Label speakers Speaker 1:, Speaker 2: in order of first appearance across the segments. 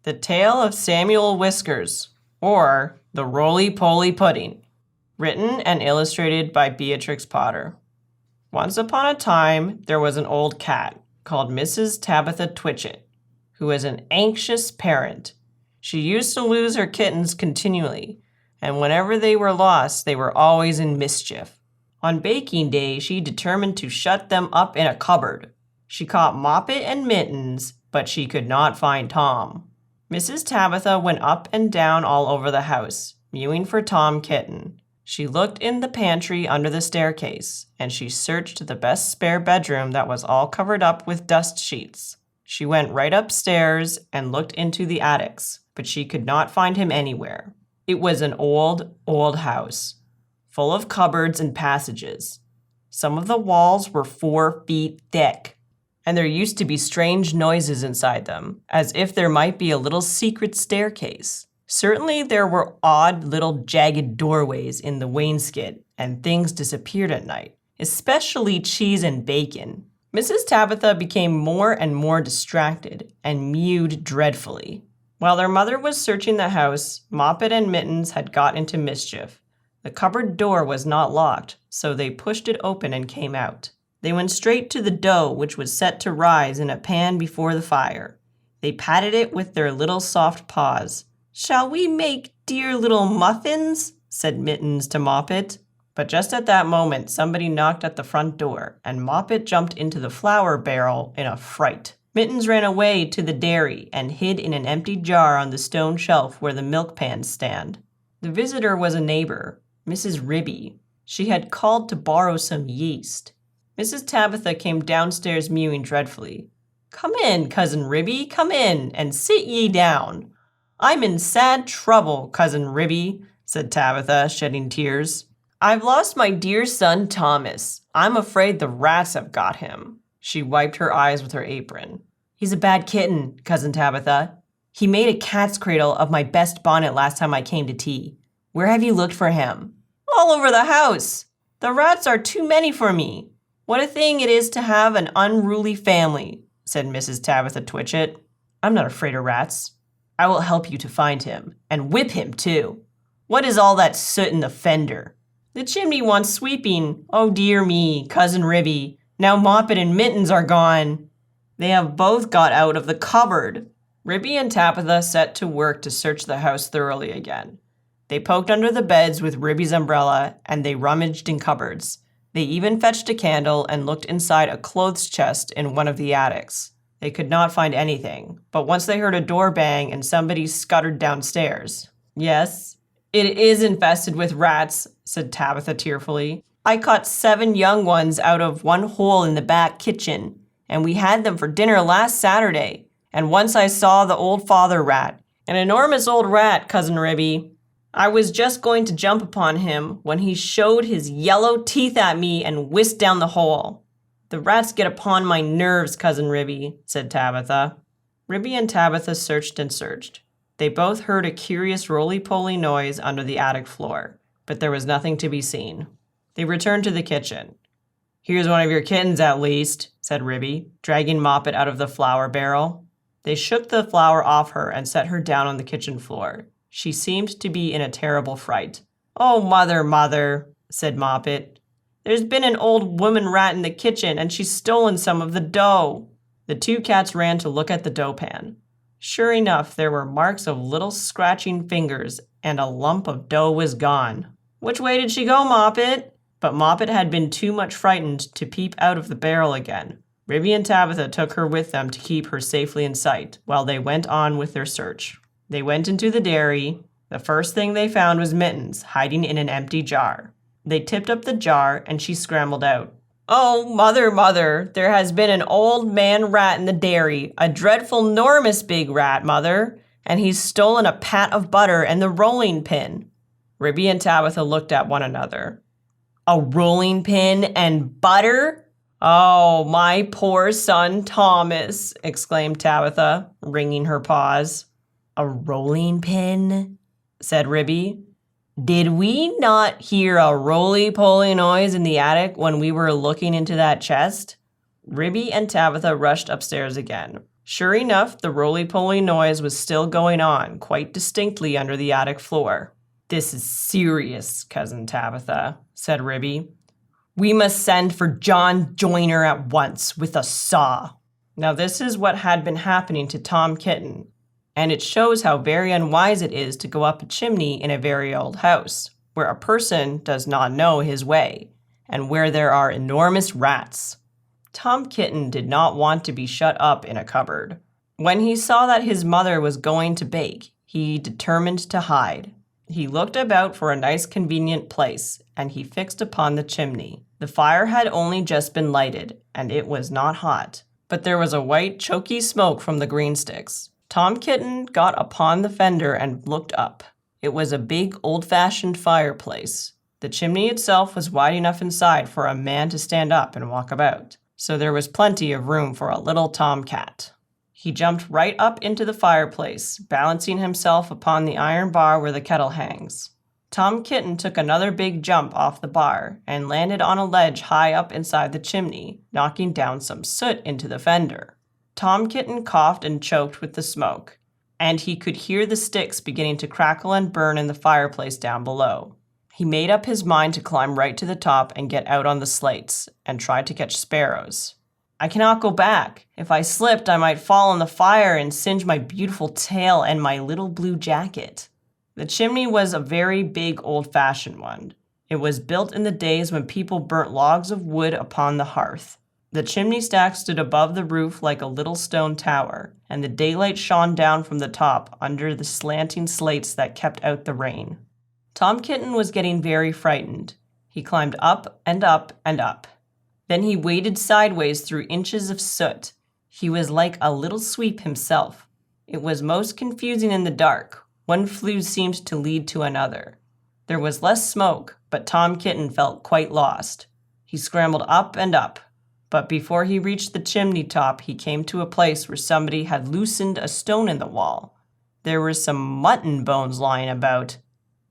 Speaker 1: The Tale of Samuel Whiskers, or The Roly-Poly Pudding, written and illustrated by Beatrix Potter. Once upon a time, there was an old cat called Mrs. Tabitha Twitchit, who was an anxious parent. She used to lose her kittens continually, and whenever they were lost, they were always in mischief. On baking day, she determined to shut them up in a cupboard. She caught Moppet and Mittens, but she could not find Tom. Mrs. Tabitha went up and down all over the house, mewing for Tom Kitten. She looked in the pantry under the staircase, and she searched the best spare bedroom that was all covered up with dust sheets. She went right upstairs and looked into the attics, but she could not find him anywhere. It was an old, old house, full of cupboards and passages. Some of the walls were 4 feet thick, and there used to be strange noises inside them, as if there might be a little secret staircase. Certainly there were odd little jagged doorways in the wainscot, and things disappeared at night, especially cheese and bacon. Mrs. Tabitha became more and more distracted and mewed dreadfully. While their mother was searching the house, Moppet and Mittens had got into mischief. The cupboard door was not locked, so they pushed it open and came out. They went straight to the dough, which was set to rise in a pan before the fire. They patted it with their little soft paws. "Shall we make dear little muffins?" said Mittens to Moppet. But just at that moment, somebody knocked at the front door, and Moppet jumped into the flour barrel in a fright. Mittens ran away to the dairy and hid in an empty jar on the stone shelf where the milk pans stand. The visitor was a neighbor, Mrs. Ribby. She had called to borrow some yeast. Mrs. Tabitha came downstairs mewing dreadfully. "Come in, Cousin Ribby, come in, and sit ye down." "I'm in sad trouble, Cousin Ribby," said Tabitha, shedding tears. "I've lost my dear son Thomas. I'm afraid the rats have got him." She wiped her eyes with her apron. "He's a bad kitten, Cousin Tabitha. He made a cat's cradle of my best bonnet last time I came to tea. Where have you looked for him?" "All over the house. The rats are too many for me. What a thing it is to have an unruly family," said Mrs. Tabitha Twitchit. "I'm not afraid of rats. I will help you to find him, and whip him too. What is all that soot in the fender?" "The chimney wants sweeping. Oh dear me, Cousin Ribby. Now Moppet and Mittens are gone. They have both got out of the cupboard." Ribby and Tabitha set to work to search the house thoroughly again. They poked under the beds with Ribby's umbrella, and they rummaged in cupboards. They even fetched a candle and looked inside a clothes chest in one of the attics. They could not find anything, but once they heard a door bang and somebody scuttered downstairs. "Yes, it is infested with rats," said Tabitha tearfully. "I caught 7 young ones out of one hole in the back kitchen, and we had them for dinner last Saturday. And once I saw the old father rat, an enormous old rat, Cousin Ribby. I was just going to jump upon him when he showed his yellow teeth at me and whisked down the hole. The rats get upon my nerves, Cousin Ribby," said Tabitha. Ribby and Tabitha searched and searched. They both heard a curious roly-poly noise under the attic floor, but there was nothing to be seen. They returned to the kitchen. "Here's one of your kittens at least," said Ribby, dragging Moppet out of the flour barrel. They shook the flour off her and set her down on the kitchen floor. She seemed to be in a terrible fright. "Oh, mother, mother," said Moppet. "There's been an old woman rat in the kitchen, and she's stolen some of the dough." The 2 cats ran to look at the dough pan. Sure enough, there were marks of little scratching fingers, and a lump of dough was gone. "Which way did she go, Moppet?" But Moppet had been too much frightened to peep out of the barrel again. Ribby and Tabitha took her with them to keep her safely in sight, while they went on with their search. They went into the dairy. The first thing they found was Mittens, hiding in an empty jar. They tipped up the jar, and she scrambled out. "Oh, mother, mother, there has been an old man rat in the dairy, a dreadful 'normous big rat, mother, and he's stolen a pat of butter and the rolling pin." Ribby and Tabitha looked at one another. "A rolling pin and butter? Oh, my poor son Thomas," exclaimed Tabitha, wringing her paws. "A rolling pin?" said Ribby. "Did we not hear a roly-poly noise in the attic when we were looking into that chest?" Ribby and Tabitha rushed upstairs again. Sure enough, the roly-poly noise was still going on quite distinctly under the attic floor. "This is serious, Cousin Tabitha," said Ribby. "We must send for John Joyner at once with a saw." Now this is what had been happening to Tom Kitten, and it shows how very unwise it is to go up a chimney in a very old house, where a person does not know his way, and where there are enormous rats. Tom Kitten did not want to be shut up in a cupboard. When he saw that his mother was going to bake, he determined to hide. He looked about for a nice convenient place, and he fixed upon the chimney. The fire had only just been lighted, and it was not hot, but there was a white, choky smoke from the green sticks. Tom Kitten got upon the fender and looked up. It was a big, old-fashioned fireplace. The chimney itself was wide enough inside for a man to stand up and walk about, so there was plenty of room for a little tomcat. He jumped right up into the fireplace, balancing himself upon the iron bar where the kettle hangs. Tom Kitten took another big jump off the bar and landed on a ledge high up inside the chimney, knocking down some soot into the fender. Tom Kitten coughed and choked with the smoke, and he could hear the sticks beginning to crackle and burn in the fireplace down below. He made up his mind to climb right to the top and get out on the slates, and try to catch sparrows. "I cannot go back. If I slipped, I might fall in the fire and singe my beautiful tail and my little blue jacket." The chimney was a very big old-fashioned one. It was built in the days when people burnt logs of wood upon the hearth. The chimney stack stood above the roof like a little stone tower, and the daylight shone down from the top under the slanting slates that kept out the rain. Tom Kitten was getting very frightened. He climbed up and up and up. Then he waded sideways through inches of soot. He was like a little sweep himself. It was most confusing in the dark. One flue seemed to lead to another. There was less smoke, but Tom Kitten felt quite lost. He scrambled up and up, but before he reached the chimney top, he came to a place where somebody had loosened a stone in the wall. There were some mutton bones lying about.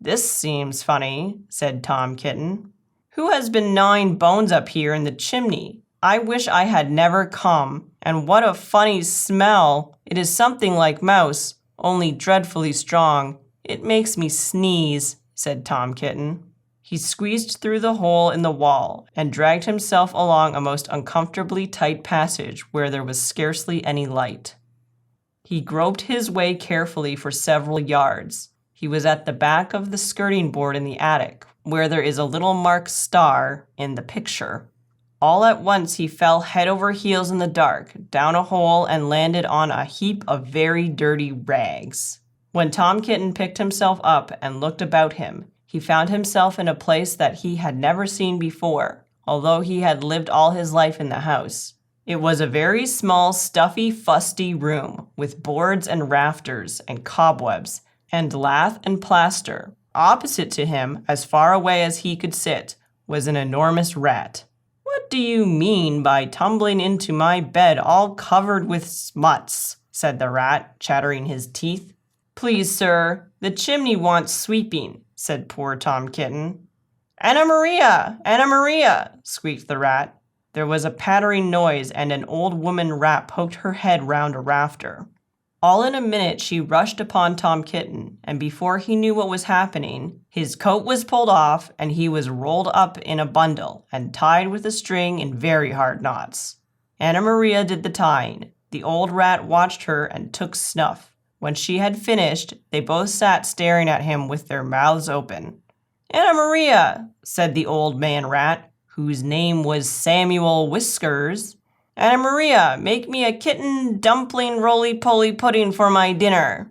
Speaker 1: "This seems funny," said Tom Kitten. "Who has been gnawing bones up here in the chimney? I wish I had never come. And what a funny smell! It is something like mouse, only dreadfully strong. It makes me sneeze," said Tom Kitten. He squeezed through the hole in the wall and dragged himself along a most uncomfortably tight passage where there was scarcely any light. He groped his way carefully for several yards. He was at the back of the skirting board in the attic, where there is a little marked star in the picture. All at once he fell head over heels in the dark, down a hole, and landed on a heap of very dirty rags. When Tom Kitten picked himself up and looked about him, he found himself in a place that he had never seen before, although he had lived all his life in the house. It was a very small, stuffy, fusty room, with boards and rafters and cobwebs, and lath and plaster. Opposite to him, as far away as he could sit, was an enormous rat. "What do you mean by tumbling into my bed all covered with smuts?" said the rat, chattering his teeth. "Please, sir, the chimney wants sweeping," said poor Tom Kitten. "Anna Maria! Anna Maria!" squeaked the rat. There was a pattering noise, and an old woman rat poked her head round a rafter. All in a minute she rushed upon Tom Kitten, and before he knew what was happening, his coat was pulled off, and he was rolled up in a bundle and tied with a string in very hard knots. Anna Maria did the tying. The old rat watched her and took snuff. When she had finished, they both sat staring at him with their mouths open. "Anna Maria," said the old man rat, whose name was Samuel Whiskers, "Anna Maria, make me a kitten dumpling roly-poly pudding for my dinner."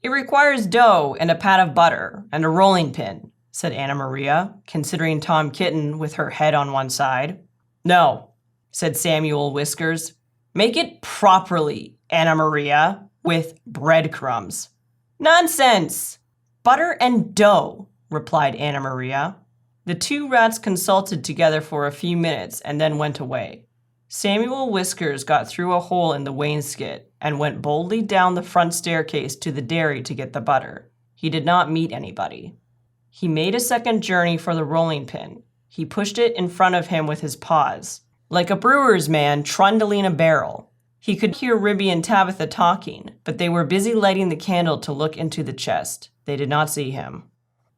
Speaker 1: "It requires dough and a pat of butter and a rolling pin," said Anna Maria, considering Tom Kitten with her head on one side. "No," said Samuel Whiskers. "Make it properly, Anna Maria, with breadcrumbs." "Nonsense! Butter and dough," replied Anna Maria. The two rats consulted together for a few minutes and then went away. Samuel Whiskers got through a hole in the wainscot and went boldly down the front staircase to the dairy to get the butter. He did not meet anybody. He made a second journey for the rolling pin. He pushed it in front of him with his paws, like a brewer's man trundling a barrel. He could hear Ribby and Tabitha talking, but they were busy lighting the candle to look into the chest. They did not see him.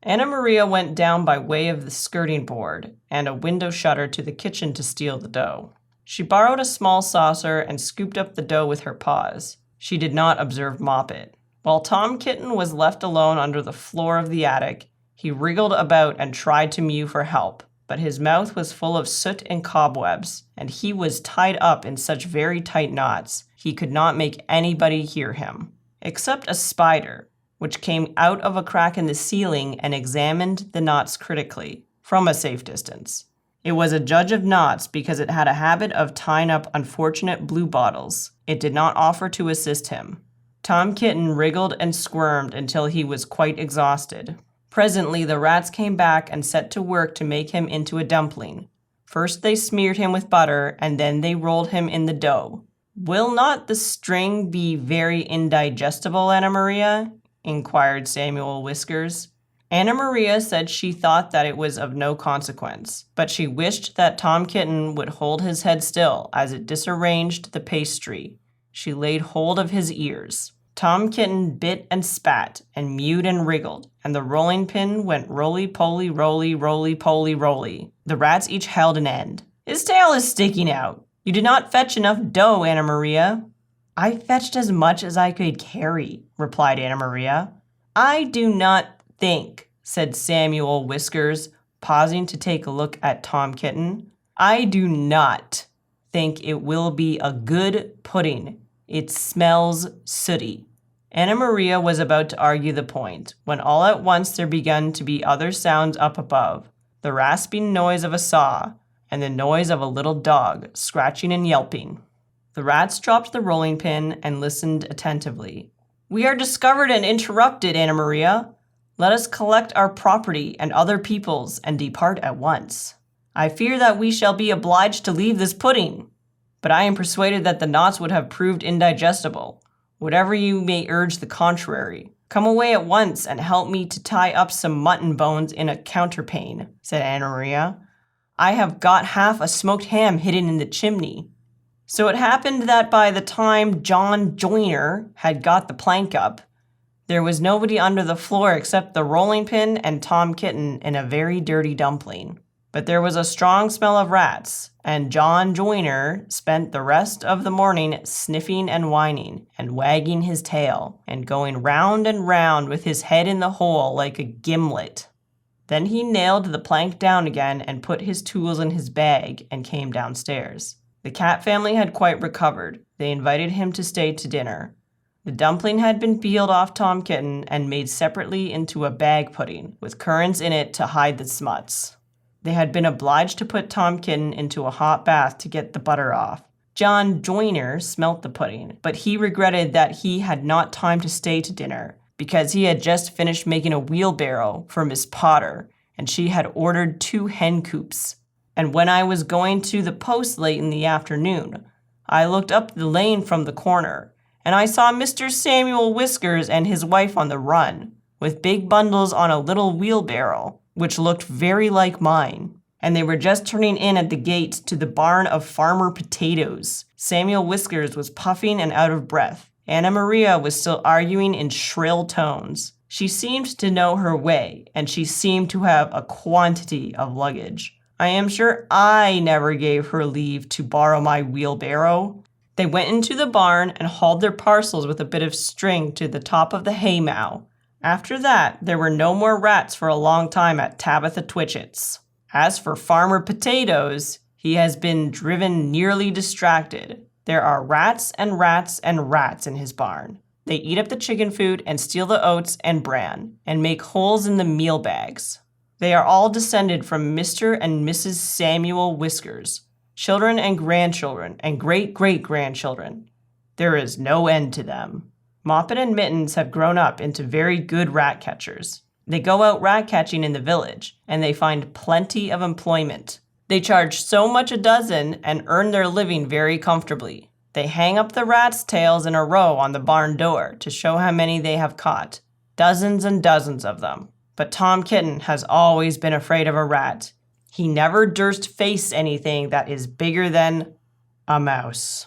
Speaker 1: Anna Maria went down by way of the skirting board and a window shutter to the kitchen to steal the dough. She borrowed a small saucer and scooped up the dough with her paws. She did not observe Moppet. While Tom Kitten was left alone under the floor of the attic, he wriggled about and tried to mew for help, but his mouth was full of soot and cobwebs, and he was tied up in such very tight knots he could not make anybody hear him, except a spider, which came out of a crack in the ceiling and examined the knots critically, from a safe distance. It was a judge of knots because it had a habit of tying up unfortunate bluebottles. It did not offer to assist him. Tom Kitten wriggled and squirmed until he was quite exhausted. Presently, the rats came back and set to work to make him into a dumpling. First they smeared him with butter, and then they rolled him in the dough. "Will not the string be very indigestible, Anna Maria?" inquired Samuel Whiskers. Anna Maria said she thought that it was of no consequence, but she wished that Tom Kitten would hold his head still as it disarranged the pastry. She laid hold of his ears. Tom Kitten bit and spat and mewed and wriggled, and the rolling pin went roly-poly, roly-poly, roly. The rats each held an end. "His tail is sticking out. You did not fetch enough dough, Anna Maria." "I fetched as much as I could carry," replied Anna Maria. "I do not think," said Samuel Whiskers, pausing to take a look at Tom Kitten. "I do not think it will be a good pudding. It smells sooty." Anna Maria was about to argue the point, when all at once there began to be other sounds up above, the rasping noise of a saw, and the noise of a little dog, scratching and yelping. The rats dropped the rolling pin and listened attentively. "We are discovered and interrupted, Anna Maria. Let us collect our property and other people's and depart at once. I fear that we shall be obliged to leave this pudding, but I am persuaded that the knots would have proved indigestible. Whatever you may urge the contrary, come away at once and help me to tie up some mutton bones in a counterpane," said Anna Maria. "I have got half a smoked ham hidden in the chimney." So it happened that by the time John Joiner had got the plank up, there was nobody under the floor except the rolling pin and Tom Kitten in a very dirty dumpling. But there was a strong smell of rats, and John Joiner spent the rest of the morning sniffing and whining, and wagging his tail, and going round and round with his head in the hole like a gimlet. Then he nailed the plank down again and put his tools in his bag and came downstairs. The cat family had quite recovered. They invited him to stay to dinner. The dumpling had been peeled off Tom Kitten and made separately into a bag pudding, with currants in it to hide the smuts. They had been obliged to put Tom Kitten into a hot bath to get the butter off. John Joiner smelt the pudding, but he regretted that he had not time to stay to dinner, because he had just finished making a wheelbarrow for Miss Potter, and she had ordered 2 hen coops. And when I was going to the post late in the afternoon, I looked up the lane from the corner, and I saw Mr. Samuel Whiskers and his wife on the run, with big bundles on a little wheelbarrow, which looked very like mine. And they were just turning in at the gate to the barn of Farmer Potatoes. Samuel Whiskers was puffing and out of breath. Anna Maria was still arguing in shrill tones. She seemed to know her way, and she seemed to have a quantity of luggage. I am sure I never gave her leave to borrow my wheelbarrow. They went into the barn and hauled their parcels with a bit of string to the top of the haymow. After that, there were no more rats for a long time at Tabitha Twitchett's. As for Farmer Potatoes, he has been driven nearly distracted. There are rats and rats and rats in his barn. They eat up the chicken food and steal the oats and bran, and make holes in the meal bags. They are all descended from Mr. and Mrs. Samuel Whiskers, children and grandchildren and great-great-grandchildren. There is no end to them. Moppet and Mittens have grown up into very good rat catchers. They go out rat catching in the village, and they find plenty of employment. They charge so much a dozen and earn their living very comfortably. They hang up the rats' tails in a row on the barn door to show how many they have caught. Dozens and dozens of them. But Tom Kitten has always been afraid of a rat. He never durst face anything that is bigger than a mouse.